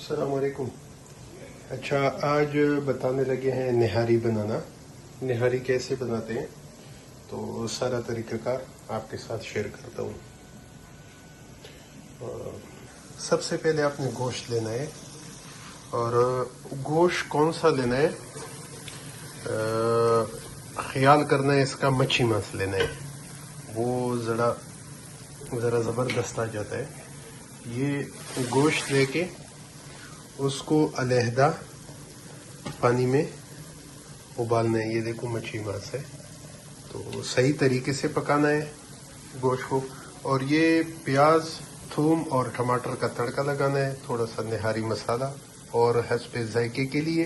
अस्सलाम वालेकुम। अच्छा, आज बताने लगे हैं निहारी बनाना। निहारी कैसे बनाते हैं तो सारा तरीक़ाकार आपके साथ शेयर करता हूँ। सबसे पहले आपने गोश्त लेना है और गोश्त कौन सा लेना है, ख्याल करना है इसका मच्छी मांस लेना है, वो ज़रा ज़बरदस्त आ जाता है। ये गोश्त लेके उसको अलहदा पानी में उबालना है। ये देखो मच्छी मांस है, तो सही तरीके से पकाना है गोश्त को। और ये प्याज, थूम और टमाटर का तड़का लगाना है, थोड़ा सा निहारी मसाला, और हस्बे जायके के लिए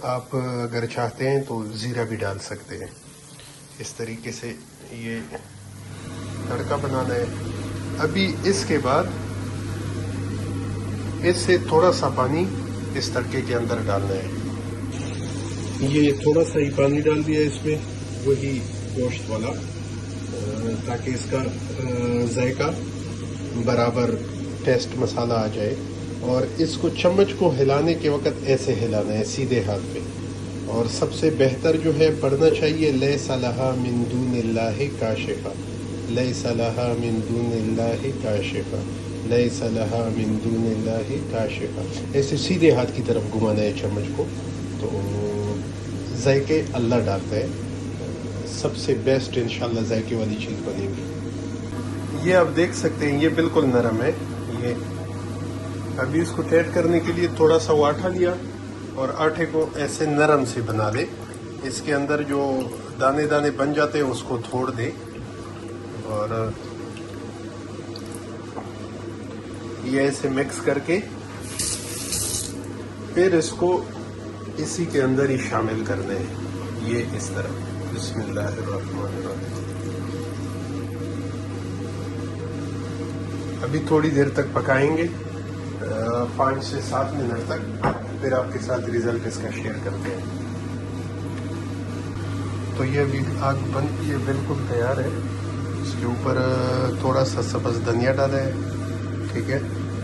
आप अगर चाहते हैं तो ज़ीरा भी डाल सकते हैं। इस तरीके से ये तड़का बनाना है। अभी इसके बाद इससे थोड़ा सा पानी इस तड़के के अंदर डालना है। ये थोड़ा सा ही पानी डाल दिया इसमें, वही गोश्त वाला, ताकि इसका जायका बराबर टेस्ट मसाला आ जाए। और इसको चम्मच को हिलाने के वक्त ऐसे हिलाना है सीधे हाथ पे। और सबसे बेहतर जो है पढ़ना चाहिए लैसा लहा मिन दूनिल्लाहि काशिफा, लैसा लहा मिन दूनिल्लाहि काशिफा, लैसा लहा मिन दूनिल्लाहि काशिफा। ऐसे सीधे हाथ की तरफ घुमाना है चम्मच को, तो जायके अल्लाह डालता है। सबसे बेस्ट इंशाल्लाह जायके वाली चीज़ बनेगी। ये आप देख सकते हैं, ये बिल्कुल नरम है। ये अभी इसको टाइट करने के लिए थोड़ा सा वो आटा लिया और आटे को ऐसे नरम से बना ले। इसके अंदर जो दाने दाने बन जाते हैं उसको छोड़ दे, और ये ऐसे मिक्स करके फिर इसको इसी के अंदर ही शामिल करना है। ये इस तरह बिस्मिल्लाहिर्रहमानिर्रहीम। अभी थोड़ी देर तक पकाएंगे, 5 से 7 मिनट तक, फिर आपके साथ रिजल्ट इसका शेयर करते हैं। तो ये अभी आग बन के ये बिल्कुल तैयार है। इसके ऊपर थोड़ा सा सब्ज़ धनिया डाला है, ठीक है,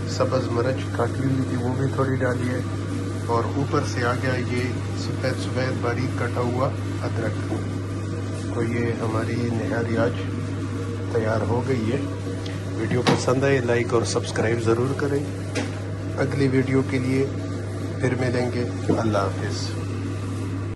सब्ज़ मिर्च काटी हुई थी वो भी थोड़ी डाली है, और ऊपर से आ गया ये सफ़ेद सफ़ेद बारीक कटा हुआ अदरक। तो ये हमारी निहारी आज तैयार हो गई है। वीडियो पसंद आए लाइक और सब्सक्राइब ज़रूर करें। अगली वीडियो के लिए फिर मिलेंगे। अल्लाह हाफिज़।